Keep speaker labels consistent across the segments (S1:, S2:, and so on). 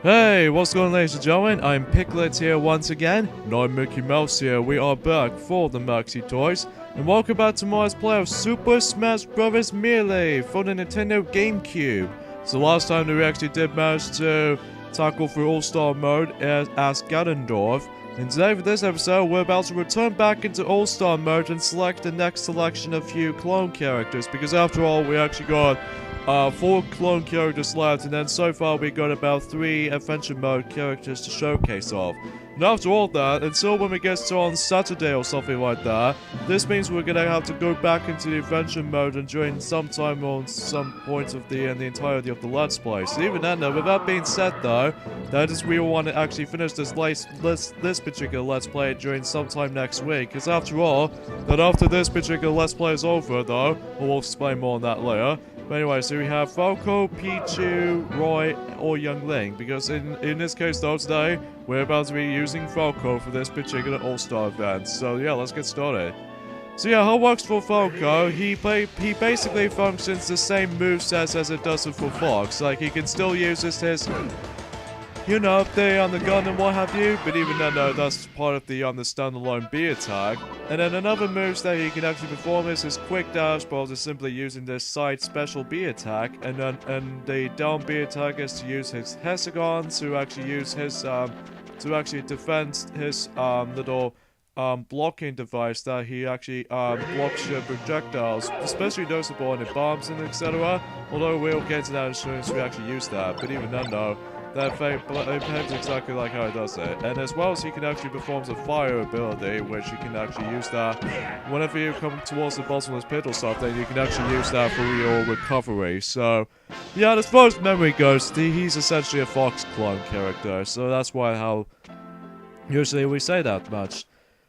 S1: Hey, what's going on, ladies and gentlemen? I'm Piglet here once again, and I'm Mickey Mouse here. We are back for the Maxi Toys, and welcome back to my play of Super Smash Bros. Melee for the Nintendo GameCube. So last time we actually did manage to tackle through All-Star mode as Ganondorf, and today for this episode we're about to return back into All-Star mode and select the next selection of few clone characters, because after all we actually got 4 clone characters left, and then so far we got about 3 adventure mode characters to showcase off. And after all that, until when we get to on Saturday or something like that, this means we're gonna have to go back into the adventure mode and join sometime on some point of the entirety of the Let's Play. So even then though, with that being said though, that is we want to actually finish this particular Let's Play during sometime next week, because after all, that after this particular Let's Play is over though, we'll explain more on that later. But anyway, so we have Falco, Pichu, Roy, or Young Ling, because in this case though today, we're about to be using Falco for this particular All-Star event. So yeah, let's get started. So yeah, how it works for Falco, he basically functions the same moveset as it does for Fox. Like, he can still use his you know, the gun and what have you, but even then though, that's part of the standalone B attack. And then another move that he can actually perform is his quick dash, but also simply using this side special B attack, and the down B attack is to use his hexagon to actually use his to actually defend his little blocking device that he actually blocks your projectiles, especially noticeable in the bombs and etc. Although we'll get to that as soon as we actually use that, but even then though, that behaves exactly like how it does it. And as well as he can actually perform a fire ability, which you can actually use that whenever you come towards the bottomless pit or something, you can actually use that for your recovery. So, yeah, as far as memory goes, he's essentially a Fox clone character, so that's why how usually we say that much.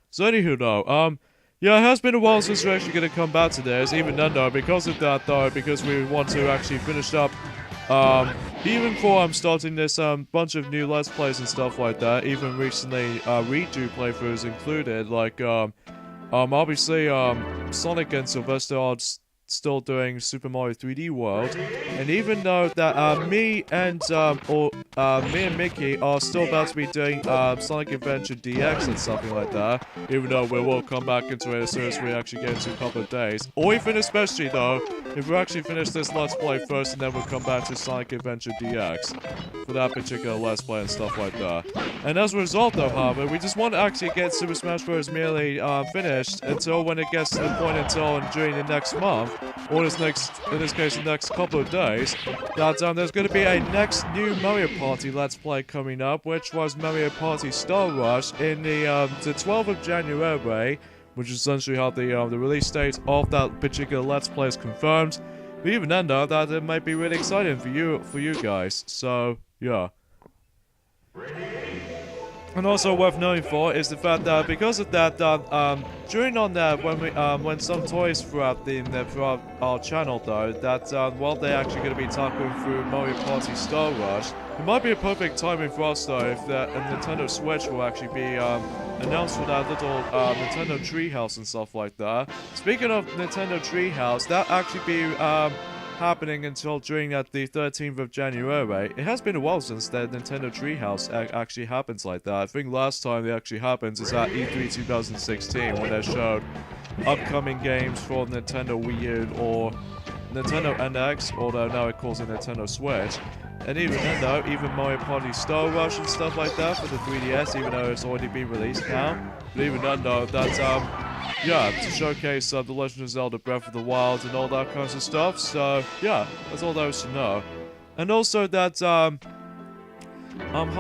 S1: So anywho though, yeah, it has been a while since we're actually going to come back to this, even then though, because of that though, because we want to actually finish up even before I'm starting this bunch of new Let's Plays and stuff like that, even recently redo playthroughs included, like obviously Sonic and Sylvester are still doing Super Mario 3D World, and even though that me and Mickey are still about to be doing Sonic Adventure DX and something like that, even though we will come back into it as soon as we actually get into a couple of days, or even especially though, if we actually finish this Let's Play first and then we'll come back to Sonic Adventure DX for that particular Let's Play and stuff like that. And as a result though, however, we just want to actually get Super Smash Bros. Melee finished until when it gets to the point until during the next month, or in this case the next couple of days, that there's going to be a next new Mario Party Let's Play coming up, which was Mario Party Star Rush in the 12th of January, which is essentially how the release date of that particular Let's Play is confirmed. But even then though, that it might be really exciting for you guys. So yeah. And also worth knowing for is the fact that because of that, during on that when some toys throughout our channel though, that while they're actually going to be tackling through Mario Party Star Rush, it might be a perfect timing for us though if that Nintendo Switch will actually be announced for that little Nintendo Treehouse and stuff like that. Speaking of Nintendo Treehouse, that actually be happening until during the 13th of January. It has been a while since the Nintendo Treehouse actually happens like that. I think last time it actually happens is at E3 2016 when they showed upcoming games for Nintendo Wii U or Nintendo NX, although now it calls it Nintendo Switch. And even then though, even Mario Party Star Rush and stuff like that for the 3DS, even though it's already been released now. But even then though, that's yeah, to showcase The Legend of Zelda Breath of the Wild and all that kinds of stuff. So yeah, that's all there is to know. And also that how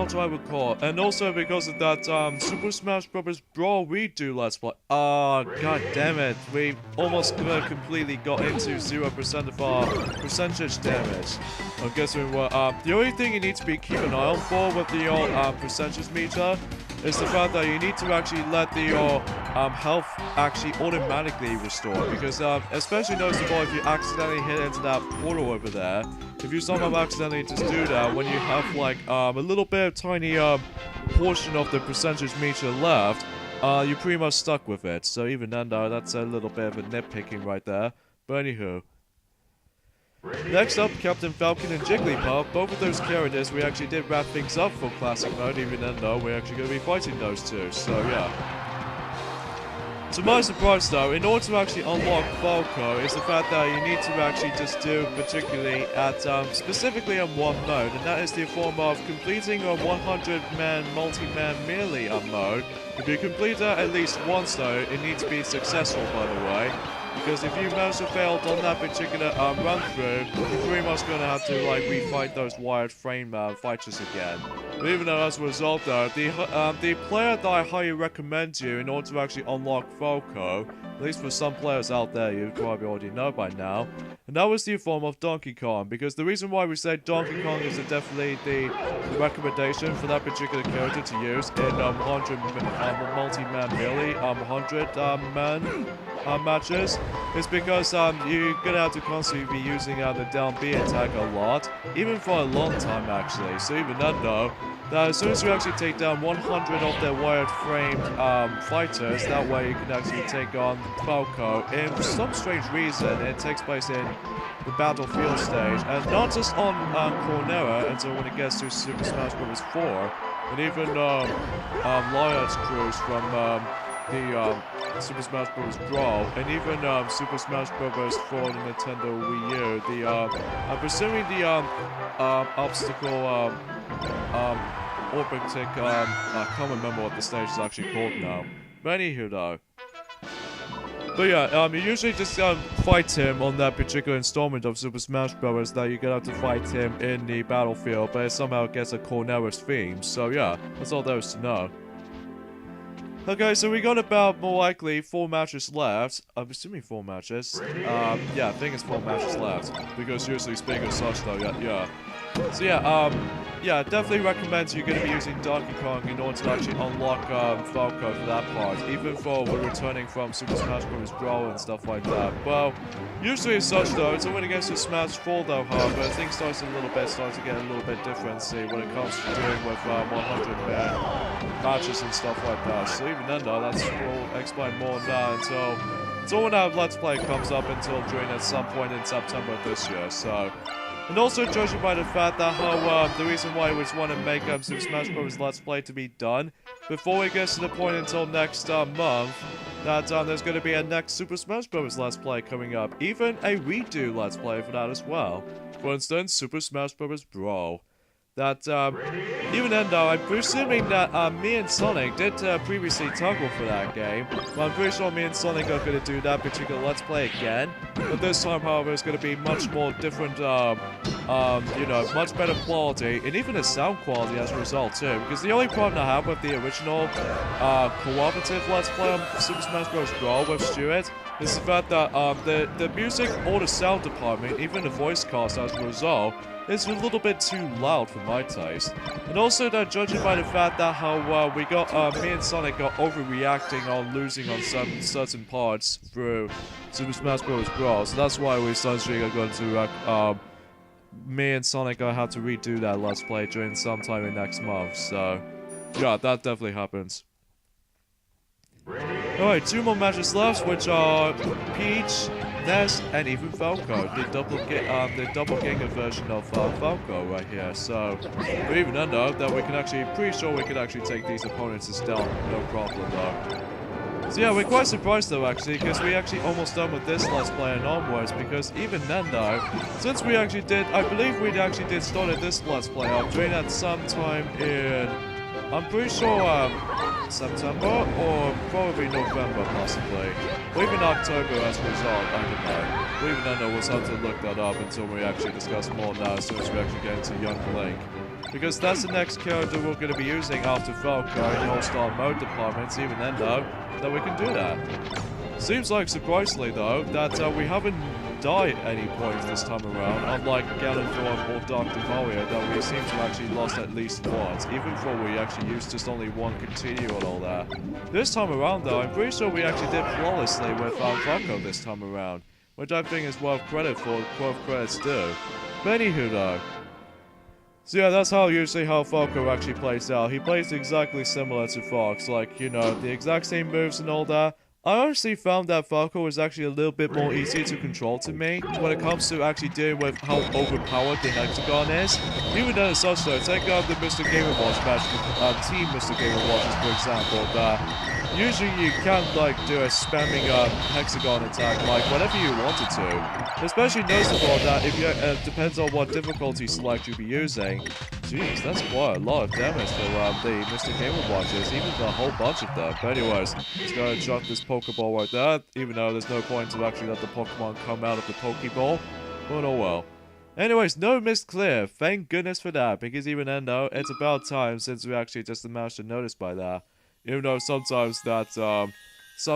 S1: do I recall? And also because of that Super Smash Bros. Brawl redo Let's Play. Oh, god damn it. We almost completely got into 0% of our percentage damage. I'm guessing the only thing you need to keep an eye on for with the percentage meter is the fact that you need to actually let your health actually automatically restore, because especially noticeable if you accidentally hit into that portal over there. If you somehow accidentally just do that when you have like a little bit of tiny portion of the percentage meter left, you're pretty much stuck with it. So even then though, that's a little bit of a nitpicking right there. But anywho. Next up, Captain Falcon and Jigglypuff. Both of those characters we actually did wrap things up for Classic Mode, even though we're actually going to be fighting those two, so yeah. To my surprise though, in order to actually unlock Falco, is the fact that you need to actually just do particularly at, specifically on one mode, and that is the form of completing a 100-man multi-man melee mode. If you complete that at least once though, it needs to be successful by the way. Because if you manage to fail on that particular run through, you're pretty much gonna have to like refight those wired frame fighters again. But even though as a result though, the player that I highly recommend you in order to actually unlock Falco, at least for some players out there you probably already know by now, and that was the form of Donkey Kong. Because the reason why we say Donkey Kong is definitely the recommendation for that particular character to use in 100 multi-man melee, 100-man matches, is because you're gonna have to constantly be using the down B attack a lot, even for a long time actually. So even then though, that as soon as you actually take down 100 of their wired framed fighters, that way you can actually take on Falco. And for some strange reason, it takes place in the battlefield stage, and not just on Cornera until when it gets to Super Smash Bros. 4, and even Lion's Cruise from the Super Smash Bros. Brawl, and even Super Smash Bros. For the Nintendo Wii U. I'm presuming the obstacle orbiting, I can't remember what the stage is actually called now. But anywho though. But yeah, you usually just fight him on that particular installment of Super Smash Bros. That you're gonna have to fight him in the battlefield, but it somehow gets a Cornera's theme. So yeah, that's all there is to know. Okay, so we got about, more likely, 4 matches left. I'm assuming 4 matches. Yeah, I think it's 4 matches left. Because usually speaking of such though, yeah. So yeah, definitely recommend you're going to be using Donkey Kong in order to actually unlock Falco for that part. Even for we're returning from Super Smash Bros. Brawl and stuff like that. Well, usually as such though, it's when it gets to Smash 4 though, however, things start to get a little bit different, see, when it comes to doing with 100-man matches and stuff like that. So even then though, we'll explain more on that until when our Let's Play comes up at some point in September of this year, so. And also judging by the fact that how, the reason why we just want to make Super Smash Bros. Let's Play to be done, before it gets to the point until next month, that there's going to be a next Super Smash Bros. Let's Play coming up. Even a redo Let's Play for that as well. For instance, Super Smash Bros. Brawl. That, even then though, I'm presuming that me and Sonic did previously toggle for that game. But I'm pretty sure me and Sonic are going to do that particular Let's Play again. But this time, however, it's going to be much more different, you know, much better quality, and even the sound quality as a result too. Because the only problem I have with the original cooperative Let's Play on Super Smash Bros. Brawl with Stuart is the fact that the music or the sound department, even the voice cast as a result, it's a little bit too loud for my taste. And also that judging by the fact that how we got, me and Sonic got overreacting on losing on some certain parts through Super Smash Bros. Brawl, so that's why we essentially are going to, me and Sonic are have to redo that Let's Play during sometime in next month, so yeah, that definitely happens. Alright, 2 more matches left, which are Peach, Ness, and even Falco, the doppelganger version of Falco right here. So, but even then though, that we can actually, pretty sure we can actually take these opponents down, no problem though. So yeah, we're quite surprised though actually, because we actually almost done with this Let's Play and onwards, because even then though, since we actually did, I believe we actually did started this Let's Play up doing that sometime in, I'm pretty sure, September, or probably November, possibly. Or even October as a result, I don't know. We even then, we'll have to look that up until we actually discuss more now, as soon as we actually get into Young Link. Because that's the next character we're going to be using after Falco in the All-Star Mode departments, even then though, that we can do that. Seems like, surprisingly though, that we haven't died at any point this time around, unlike Ganondorf or Dr. Mario, that we seem to have actually lost at least once, even though we actually used just only one continue and all that. This time around though, I'm pretty sure we actually did flawlessly with Falco this time around, which I think is worth credit for, worth credits due. But anywho though. So yeah, that's usually how Falco actually plays out. He plays exactly similar to Fox, like, you know, the exact same moves and all that, I honestly found that Falco was actually a little bit more easy to control to me when it comes to actually dealing with how overpowered the Hexagon is. Even though it's such though, take out the Mr. Game & Watch match, Team Mr. Game & Watches for example, that usually you can't like do a spamming Hexagon attack like whenever you wanted to. Especially noticeable that if you, depends on what difficulty select you'll be using. Jeez, that's quite a lot of damage for the Mr. Game & Watches, even the whole bunch of them. But anyways, let's go ahead and chuck this Pokeball right there, even though there's no point to actually let the Pokemon come out of the Pokeball. But oh well. Anyways, no missed clear. Thank goodness for that, because even then though, it's about time since we actually just managed to notice by that. Even though sometimes that,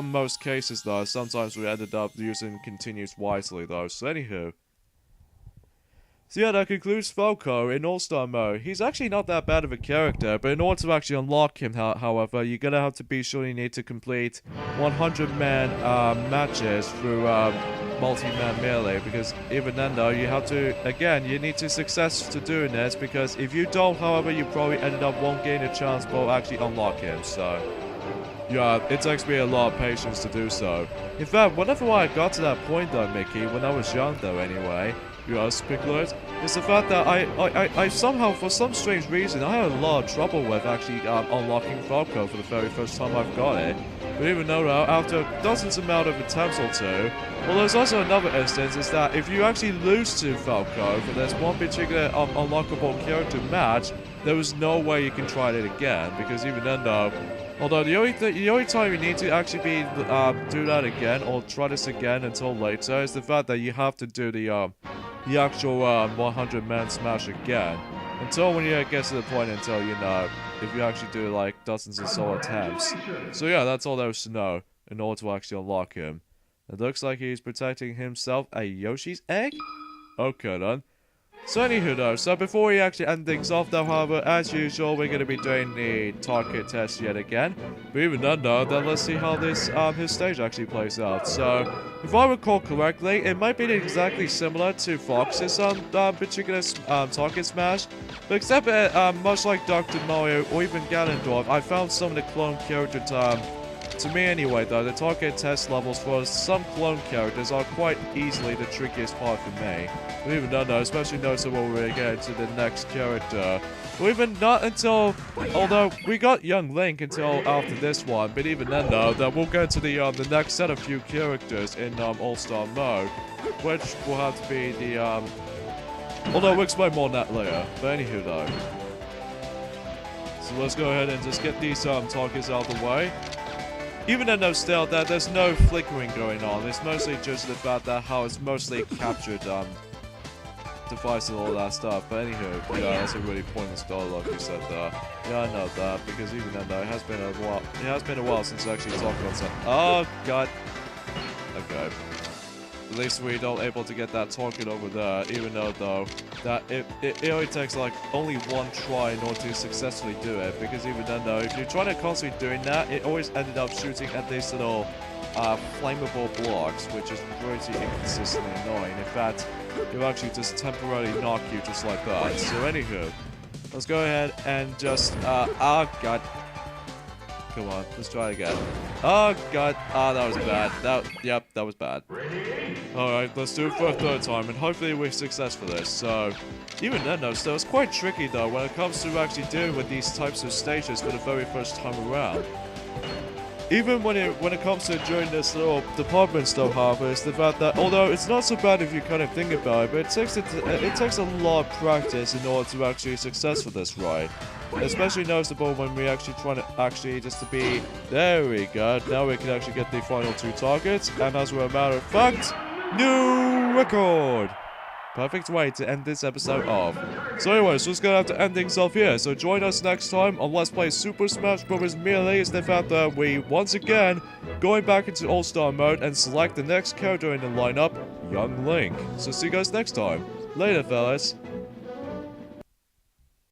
S1: most cases though, sometimes we ended up using continues wisely though. So anywho. So yeah, that concludes Falco in All-Star mode. He's actually not that bad of a character, but in order to actually unlock him, however, you're gonna have to be sure you need to complete 100-man matches through multi-man melee, because even then though, you have to, again, you need to success to doing this, because if you don't, however, you probably ended up won't gain a chance to actually unlock him, so... yeah, it takes me a lot of patience to do so. In fact, whenever I got to that point though, Mickey, when I was young though anyway, yes, Piglet, is the fact that I somehow, for some strange reason, I had a lot of trouble with actually unlocking Falco for the very first time I've got it. But even though after dozens amount of attempts or two, well, there's also another instance, is that if you actually lose to Falco for this one particular unlockable character match, there was no way you can try it again, because even then though, although the only time you need to actually do that again, or try this again until later, is the fact that you have to do the actual 100-man smash again. Until when you get to the point until, you know, if you actually do like dozens of solo attempts. So yeah, that's all there is to know in order to actually unlock him. It looks like he's protecting himself a Yoshi's egg? Okay then. So anywho though, so before we actually end things off though, however, as usual, we're going to be doing the target test yet again. But even then though, then let's see how this, his stage actually plays out. So, if I recall correctly, it might be exactly similar to Fox's particular target smash. But except, much like Dr. Mario or even Ganondorf, I found some of the clone character to me anyway though, the target test levels for some clone characters are quite easily the trickiest part for me. But even though, especially noticeable when we get to the next character. Or even not until, although we got Young Link until after this one, but even then though, that we'll get to the next set of few characters in All-Star mode, which will have to be the although we'll explain more on that later. But anywho though. So let's go ahead and just get these targets out of the way. Even though still that there's no flickering going on, it's mostly just the fact that how it's mostly captured device and all that stuff. But anywho, yeah, that's a really pointless dialogue you said there. Yeah, I know that, because even though it has been a while, since I actually talked about something. Oh god. Okay. At least we don't able to get that target over there, even though that it only takes like only one try in order to successfully do it, because even then though, if you're trying to constantly doing that, it always ended up shooting at these little flammable blocks, which is pretty inconsistently annoying. In fact, it will actually just temporarily knock you just like that. So anywho, let's go ahead and just, oh god. Come on, let's try it again. Oh god, that was bad. Yep, that was bad. Alright, let's do it for a third time, and hopefully we're successful for this. So, even then though, still, it's quite tricky though when it comes to actually dealing with these types of stages for the very first time around. Even when it comes to during this little department stuff, however, is the fact that although it's not so bad if you kind of think about it, but it takes a lot of practice in order to actually success for this ride. Especially noticeable when we actually try to just to be, there we go, now we can actually get the final two targets, and as a matter of fact, new record! Perfect way to end this episode off. So anyways, just gonna have to end things off here, so join us next time on Let's Play Super Smash Bros. Melee, as the fact that we, once again, going back into All-Star mode and select the next character in the lineup, Young Link. So see you guys next time. Later, fellas.